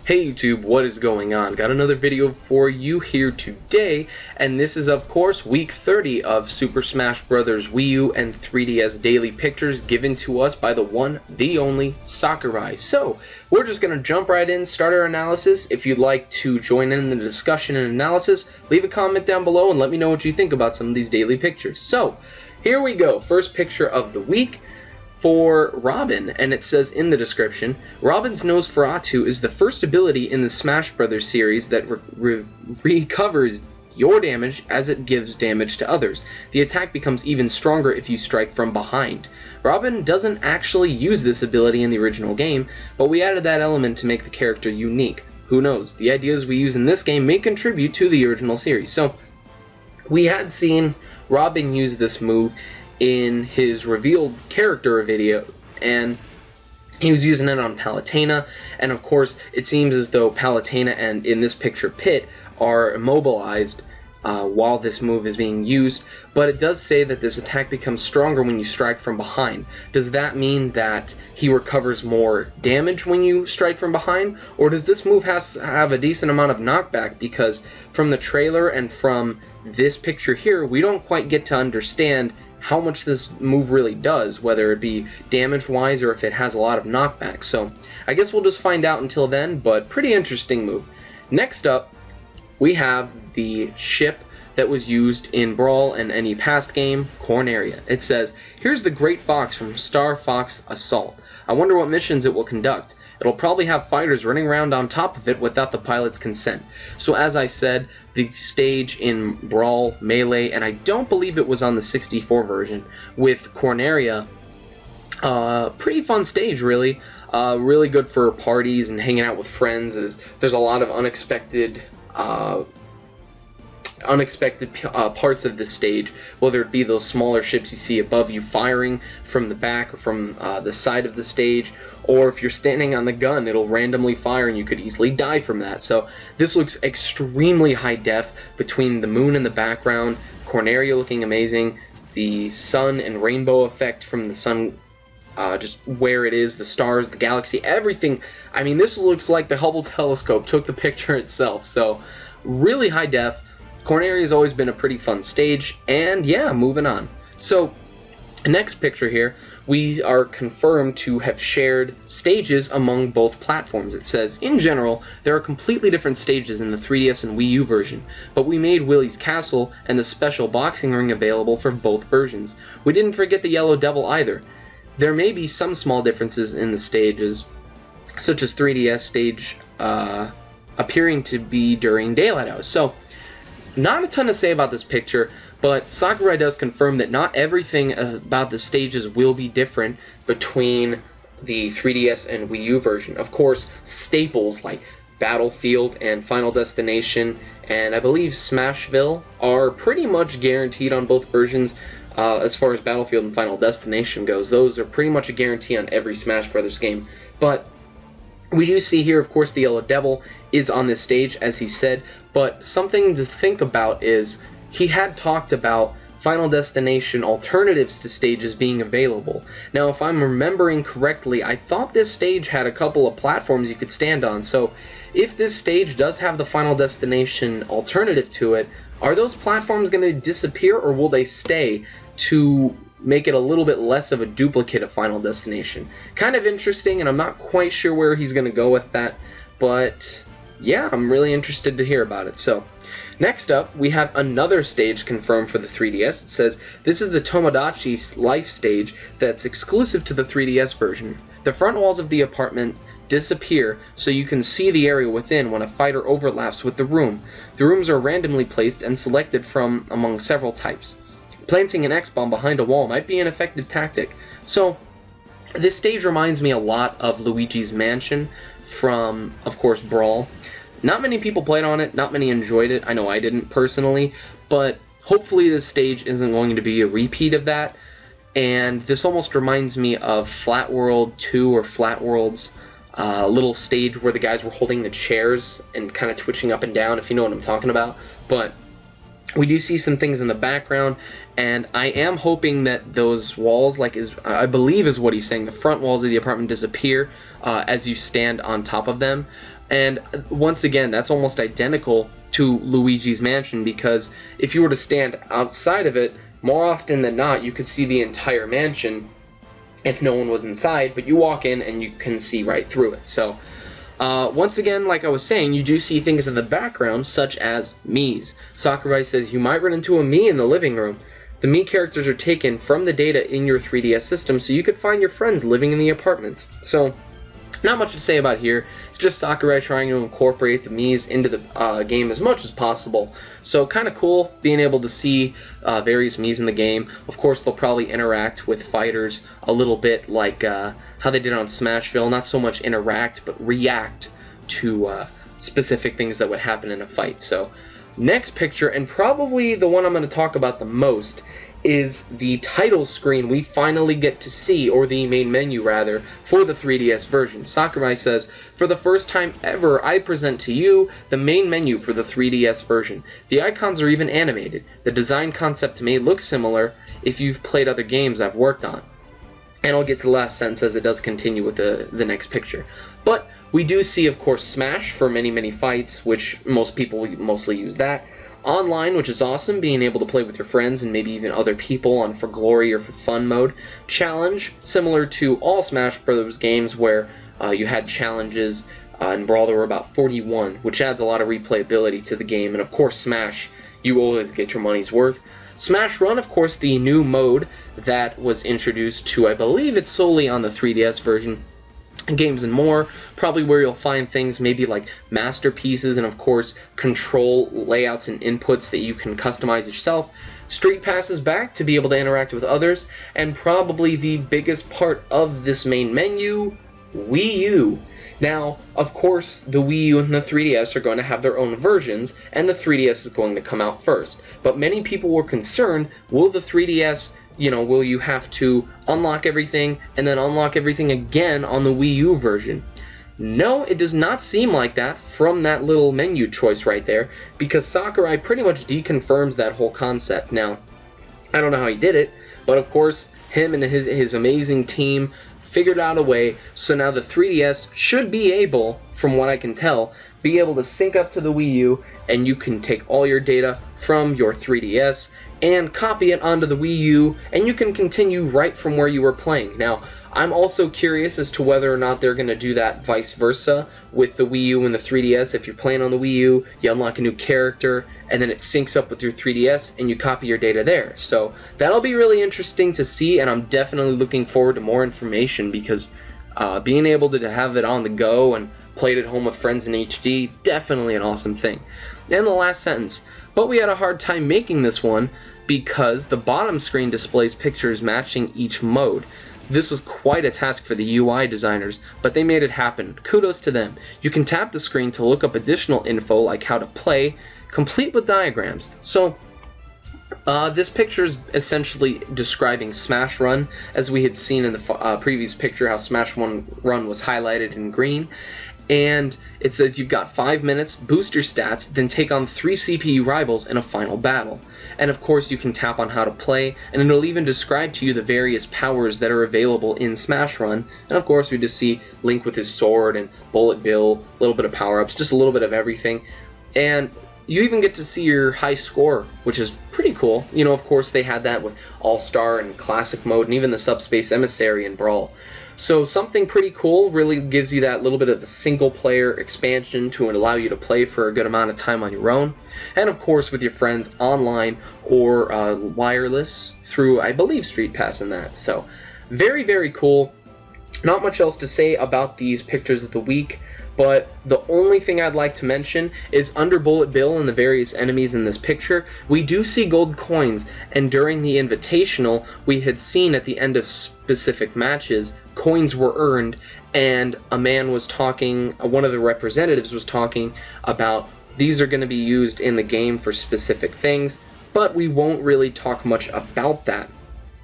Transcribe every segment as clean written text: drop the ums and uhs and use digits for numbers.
Hey YouTube, what is going on? Got another video for you here today, and this is of course week 30 of Super Smash Bros. Wii U and 3DS daily pictures given to us by the one, the only Sakurai. So, we're just going to jump right in, start our analysis. If you'd like to join in the discussion and analysis, leave a comment down below and let me know what you think about some of these daily pictures. So, here we go, first picture of the week for Robin, and it says in the description, Robin's Nosferatu is the first ability in the Smash Bros. Series that recovers your damage as it gives damage to others. The attack becomes even stronger if you strike from behind. Robin doesn't actually use this ability in the original game, but we added that element to make the character unique. Who knows, the ideas we use in this game may contribute to the original series. So, we had seen Robin use this move in his revealed character video, and he was using it on Palutena, and of course it seems as though Palutena and in this picture Pit are immobilized while this move is being used, but it does say that this attack becomes stronger when you strike from behind. Does that mean that he recovers more damage when you strike from behind, or does this move have a decent amount of knockback? Because from the trailer and from this picture here, we don't quite get to understand how much this move really does, whether it be damage-wise or if it has a lot of knockback. So, I guess we'll just find out until then, but pretty interesting move. Next up, we have the ship that was used in Brawl and any past game, Corneria. It says, here's the Great Fox from Star Fox Assault. I wonder what missions it will conduct. It'll probably have fighters running around on top of it without the pilot's consent. So as I said, the stage in Brawl, Melee, and I don't believe it was on the 64 version, with Corneria, pretty fun stage really. Really good for parties and hanging out with friends. There's a lot of unexpected parts of this stage, whether it be those smaller ships you see above you firing from the back or from the side of the stage, or if you're standing on the gun, it'll randomly fire and you could easily die from that. So this looks extremely high def between the moon in the background, Corneria looking amazing, the sun and rainbow effect from the sun, just where it is, the stars, the galaxy, everything. I mean, this looks like the Hubble telescope took the picture itself. So really high def. Corneria has always been a pretty fun stage, and yeah, moving on. So, next picture here, we are confirmed to have shared stages among both platforms. It says, in general, there are completely different stages in the 3DS and Wii U version, but we made Willys Castle and the special boxing ring available for both versions. We didn't forget the Yellow Devil either. There may be some small differences in the stages, such as 3DS stage appearing to be during daylight hours. So, not a ton to say about this picture, but Sakurai does confirm that not everything about the stages will be different between the 3DS and Wii U version. Of course, staples like Battlefield and Final Destination, and I believe Smashville, are pretty much guaranteed on both versions. As far as Battlefield and Final Destination goes, those are pretty much a guarantee on every Smash Bros. Game. But we do see here, of course, the Yellow Devil is on this stage, as he said, but something to think about is he had talked about Final Destination alternatives to stages being available. Now, if I'm remembering correctly, I thought this stage had a couple of platforms you could stand on, so if this stage does have the Final Destination alternative to it, are those platforms going to disappear, or will they stay to make it a little bit less of a duplicate of Final Destination? Kind of interesting, and I'm not quite sure where he's going to go with that, but yeah, I'm really interested to hear about it. So, next up, we have another stage confirmed for the 3DS. It says, this is the Tomodachi Life stage that's exclusive to the 3DS version. The front walls of the apartment disappear so you can see the area within when a fighter overlaps with the room. The rooms are randomly placed and selected from among several types. Planting an X-bomb behind a wall might be an effective tactic. So, this stage reminds me a lot of Luigi's Mansion from, of course, Brawl. Not many people played on it, not many enjoyed it. I know I didn't personally, but hopefully this stage isn't going to be a repeat of that. And this almost reminds me of Flat World 2 or Flat World's little stage where the guys were holding the chairs and kind of twitching up and down, if you know what I'm talking about. But We do see some things in the background, and I am hoping that those walls, like I believe is what he's saying, the front walls of the apartment disappear as you stand on top of them. And once again, that's almost identical to Luigi's Mansion, because if you were to stand outside of it, more often than not, you could see the entire mansion if no one was inside, but you walk in and you can see right through it. So once again, like I was saying, you do see things in the background, such as Mii's. Sakurai says you might run into a Mii in the living room. The Mii characters are taken from the data in your 3DS system, so you could find your friends living in the apartments. So, not much to say about here. It's just Sakurai trying to incorporate the Mii's into the game as much as possible. So kind of cool being able to see various Mii's in the game. Of course, they'll probably interact with fighters a little bit like how they did on Smashville. Not so much interact, but react to specific things that would happen in a fight. So next picture, and probably the one I'm going to talk about the most, is the title screen we finally get to see, or the main menu rather, for the 3DS version. Sakurai says, "For the first time ever, I present to you the main menu for the 3DS version. The icons are even animated. The design concept may look similar if you've played other games I've worked on." And I'll get to the last sentence as it does continue with the next picture. But we do see, of course, Smash for many fights, which most people mostly use that. Online, which is awesome, being able to play with your friends and maybe even other people on For Glory or For Fun mode. Challenge, similar to all Smash Bros. Games where you had challenges. In Brawl there were about 41, which adds a lot of replayability to the game. And of course Smash, you always get your money's worth. Smash Run, of course, the new mode that was introduced to, I believe it's solely on the 3DS version. Games and More, probably where you'll find things maybe like masterpieces and of course control layouts and inputs that you can customize yourself. Street Pass is back to be able to interact with others, and probably the biggest part of this main menu, Wii U. Now, of course, the Wii U and the 3DS are going to have their own versions, and the 3DS is going to come out first. But many people were concerned, will the 3DS, will you have to unlock everything and then unlock everything again on the Wii U version? No, it does not seem like that from that little menu choice right there, because Sakurai pretty much deconfirms that whole concept. Now, I don't know how he did it, but of course, him and his amazing team figured out a way, so now the 3DS should be able, from what I can tell, be able to sync up to the Wii U, and you can take all your data from your 3DS and copy it onto the Wii U, and you can continue right from where you were playing. Now, I'm also curious as to whether or not they're going to do that vice versa with the Wii U and the 3DS. If you're playing on the Wii U, you unlock a new character, and then it syncs up with your 3DS, and you copy your data there. So that'll be really interesting to see, and I'm definitely looking forward to more information, because being able to have it on the go and play it at home with friends in HD, definitely an awesome thing. And the last sentence, but we had a hard time making this one because the bottom screen displays pictures matching each mode. This was quite a task for the UI designers, but they made it happen. Kudos to them. You can tap the screen to look up additional info like how to play, complete with diagrams. So this picture is essentially describing Smash Run, as we had seen in the previous picture how Smash Run was highlighted in green. And it says you've got 5 minutes, boost your stats, then take on 3 CPU rivals in a final battle. And of course you can tap on how to play, and it'll even describe to you the various powers that are available in Smash Run. And of course we just see Link with his sword and Bullet Bill, a little bit of power-ups, just a little bit of everything. And you even get to see your high score, which is pretty cool. Of course they had that with All-Star and Classic Mode, and even the Subspace Emissary in Brawl. So something pretty cool, really gives you that little bit of a single-player expansion to allow you to play for a good amount of time on your own. And of course with your friends online or wireless through, I believe, Street Pass and that. So very, very cool. Not much else to say about these pictures of the week. But the only thing I'd like to mention is under Bullet Bill and the various enemies in this picture, we do see gold coins, and during the Invitational, we had seen at the end of specific matches, coins were earned, and a man was talking, one of the representatives was talking about these are going to be used in the game for specific things, but we won't really talk much about that.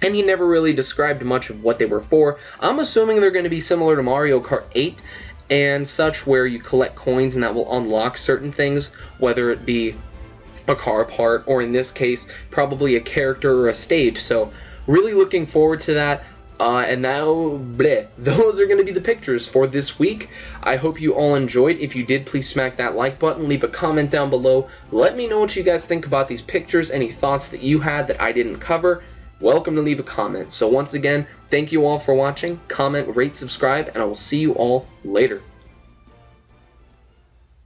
And he never really described much of what they were for. I'm assuming they're going to be similar to Mario Kart 8, and such, where you collect coins and that will unlock certain things, whether it be a car part, or in this case, probably a character or a stage. So really looking forward to that. And now, those are going to be the pictures for this week. I hope you all enjoyed. If you did, please smack that like button, leave a comment down below. Let me know what you guys think about these pictures, any thoughts that you had that I didn't cover. Welcome to leave a comment. So once again, thank you all for watching. Comment, rate, subscribe, and I will see you all later.